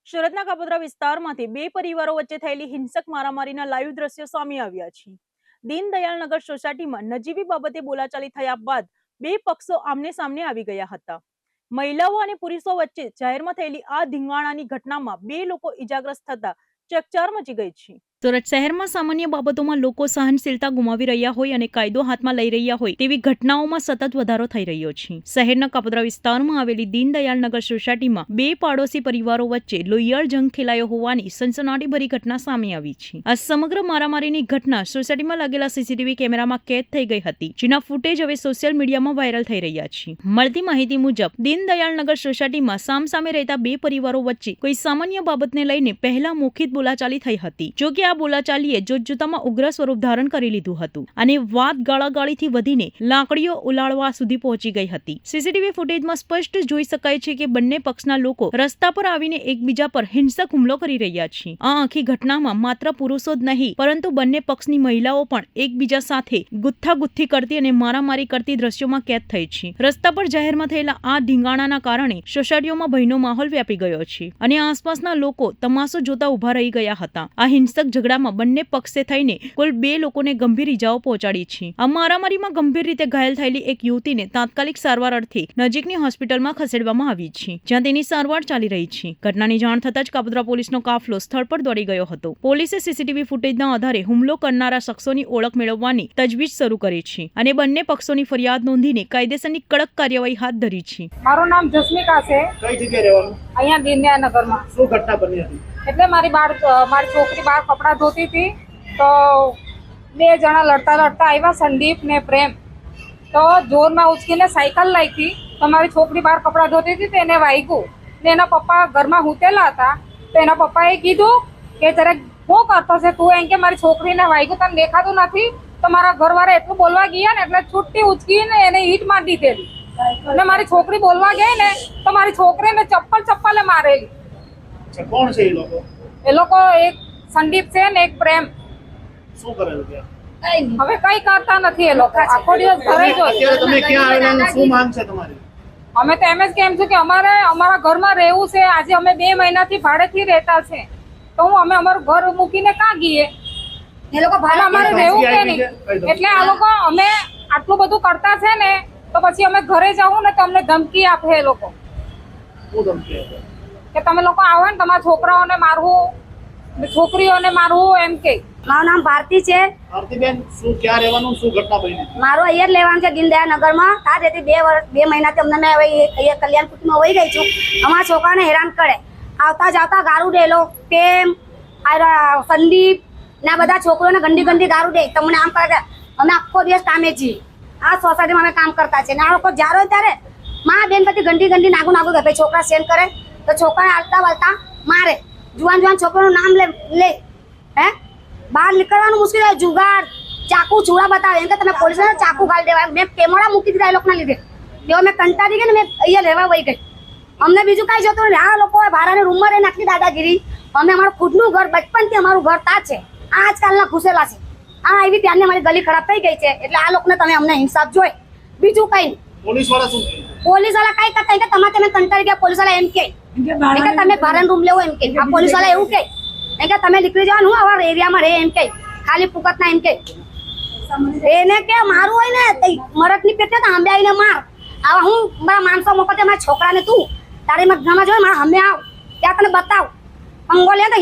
સુરતના કાપોદ્રા વિસ્તારમાંથી બે પરિવારો વચ્ચે થયેલી હિંસક મારામારીના લાઈવ દ્રશ્યો સામે આવ્યા છે. દીનદયાળનગર સોસાયટીમાં નજીવી બાબતે બોલાચાલી થયા બાદ બે પક્ષો આમને સામને આવી ગયા હતા. મહિલાઓ અને પુરુષો વચ્ચે જાહેરમાં થયેલી આ ધીંગાણાની ઘટનામાં બે લોકો ઈજાગ્રસ્ત થતા ચકચાર મચી ગઈ છે. સુરત શહેરમાં સામાન્ય બાબતોમાં લોકો સહનશીલતા ગુમાવી રહ્યા હોય અને કાયદો હાથમાં લઈ રહ્યા હોય તેવી ઘટનાઓમાં સતત વધારો થઈ રહ્યો છે. શહેરના કાપોદ્રા વિસ્તારમાં આવેલી દીનદયાળનગર સોસાયટીમાં બે પાડોશી પરિવારો વચ્ચે લોહિયાળ જંગ ખેલાયો હોવાની સનસનાટીભરી ઘટના સામે આવી છે. આ સમગ્ર મારામારીની ઘટના સોસાયટીમાં લાગેલા સીસીટીવી કેમેરામાં કેદ થઈ ગઈ હતી, જેના ફૂટેજ હવે સોશિયલ મીડિયામાં વાયરલ થઈ રહ્યા છે. મળતી માહિતી મુજબ દીનદયાળનગર સોસાયટીમાં સામસામે રહેતા બે પરિવારો વચ્ચે કોઈ સામાન્ય બાબતને લઈને પહેલા મૌખિક બોલાચાલી થઈ હતી. જો કે આ બોલાચાલીએ જોતજોતામાં ઉગ્ર સ્વરૂપ ધારણ કરી લીધું હતું અને વાત ગાળાગાળીથી વધીને લાકડીઓ ઉલાળવા સુધી પહોંચી ગઈ હતી. સીસીટીવી ફૂટેજમાં સ્પષ્ટ જોઈ શકાય છે કે બંને પક્ષના લોકો રસ્તા પર આવીને એકબીજા પર હિંસક હુમલો કરી રહ્યા છે. આ આખી ઘટનામાં માત્ર પુરુષો જ નહીં પરંતુ બંને પક્ષની મહિલાઓ પણ એકબીજા સાથે ગુથ્થાગુથ્થી કરતી અને મારામારી કરતી દ્રશ્યોમાં કેદ થઈ છે. રસ્તા પર જાહેરમાં થયેલા આ ઢીંગાણાના કારણે સોસાયટીઓમાં ભયનો માહોલ વ્યાપી ગયો છે અને આસપાસના લોકો તમાશો જોતા ઉભા રહી ગયા હતા. આ હિંસક ઝઘડામાં બંને પક્ષે થઈને કુલ બે લોકોને ગંભીર ઇજાઓ પહોંચાડી છે. આ મારામારીમાં ગંભીર રીતે ઘાયલ થયેલી એક યુવતીને તાત્કાલિક સારવાર અર્થે નજીકની હોસ્પિટલમાં ખસેડવામાં આવી છે, જ્યાં તેની સારવાર ચાલી રહી છે. ઘટનાની જાણ થતાં જ કાપોદ્રા પોલીસનો કાફલો સ્થળ પર દોડી ગયો હતો. પોલીસે સીસીટીવી ફૂટેજના આધારે હુમલો કરનારા શખ્સોની ઓળખ મેળવવાની તજવીજ શરૂ કરી છે અને બંને પક્ષોની ફરિયાદ નોંધીને કાયદેસરની કડક કાર્યવાહી હાથ ધરી છે. મારું નામ જસ્મિકા છે. કઈ જગ્યાએ રહેવાનું? અહીંયા દીનદયાળનગરમાં. શું ઘટના બની હતી? એટલે મારી છોકરી બહાર કપડાં ધોતી હતી તો બે જણા લડતા આવ્યા, સંદીપ ને પ્રેમ. તો જોરમાં ઉચકીને સાયકલ લાવી તો મારી છોકરી બહાર કપડાં ધોતી હતી તો એને વાગ્યું ને એના પપ્પા ઘરમાં હૂતેલા હતા. તો એના પપ્પાએ કીધું કે જરાક શું કરતો છે તું, એમ કે મારી છોકરીને વાગ્યું તને દેખાતું નથી. તો મારા ઘરવાળા એટલું બોલવા ગયા ને એટલે છૂટી ઉચકીને એને ઈંટ મારી દીધેલી અને મારી છોકરી બોલવા ગઈ ને તો મારી છોકરીને ચપ્પલે મારેલી. કોણ છે એ લોકો? એ લોકો એક સંદીપ છે ને એક પ્રેમ. શું કરેલું ત્યાં? હવે કઈ કરતા નથી એ લોકો, આખો દિવસ ઘરે જ હોય. અત્યારે તમે ક્યાં આવેલા? શું માંગ છે તમારી? અમે તો એમ જ કેમ છું કે અમારે અમારા ઘરમાં રહેવું છે. આજે અમે 2 મહિનાથી ભાડેથી રહેતા છે તો અમે અમારું ઘર મૂકીને ક્યાં ગઈએ? એ લોકો ભાડે અમારે રહેવું કે નહીં. એટલે આ લોકો અમે આટલું બધું કરતા છે ને તો પછી અમે ઘરે જવું ને તો અમને ધમકી આપે એ લોકો. શું ધમકી આપે? કે તમે લોકો આવો ને તમારા છોકરાઓને મારવું, છોકરીઓને મારવું એમ કે. મારું નામ ભારતી છે. ભારતીબેન, શું ક્યાં રહેવાનું? શું ઘટના બની? મારું અહીંયા જ લેવાનું છે દીનદયાળનગરમાં. ત્યાં રહેતી 2 મહિનાથી અમને હવે અહીંયા કલ્યાણ કુટીમાં વહી ગઈ છું. અમારા છોકરાને હેરાન કરે, આવતા જાવતા ગારું દે લો. પ્રેમ, સંદીપ ને આ બધા છોકરોને ગંદી ગારું દે. તમને આમ કરે. અમે આખો દિવસ કામે છીએ, આ સોસાયટીમાં અમે કામ કરતા છીએ. આ લોકો જ્યારે હોય ત્યારે માં બેન પછી ગંદી નાગું ગપે છોકરા સેન કરે તો છોકરાને હાલતા વાલતા મારે. જુવાન છોકરાનું નામ લે હે બહાર નીકળવાનું મુશ્કેલ હોય. જુગાર, ચાકુ, ચૂડા બતાવે એમ કે તમે પોલીસને ચાકુ ગાળી દેવાય. મેં કેમેરા મૂકી દીધા એ લોકોના લીધે. તેઓ મેં કંટાળી ગઈ ને મેં અહીંયા રહેવા વહી ગઈ. અમને બીજું કાંઈ જોતું નથી. આ લોકો ભાડાની રૂમમાં રહીને આટલી દાદાગીરી. અમે અમારું ખુદનું ઘર બચપનથી અમારું ઘર તા છે. આ આજકાલના ઘૂસેલા છે. આ આવી ત્યાંની અમારી ગલી ખરાબ થઈ ગઈ છે એટલે આ લોકોને તમે અમને ઇન્સાફ જોઈ, બીજું કઈ નહીં. પોલીસવાળા શું? પોલીસવાળા કઈ કરતા કે તમે કંટાળી ગયા. પોલીસવાળા એમ કે તમે ભાડાનો રૂમ લેવો એમ કે. આ પોલીસવાળા એવું કે કે તમે નીકળી જવાનું હું આવા એરિયામાં રહે એમ કે. ખાલી પુકતના એમ કે. એને કે મારું હોય ને મરદની પેટે તો આંબે આવીને માર. આવા હું મારા માણસો મોકલતે મારા છોકરાને તું તારી ઘરમાં જોઈ મારા હમે આવ ત્યાં તને બતાવ અંગો લે તો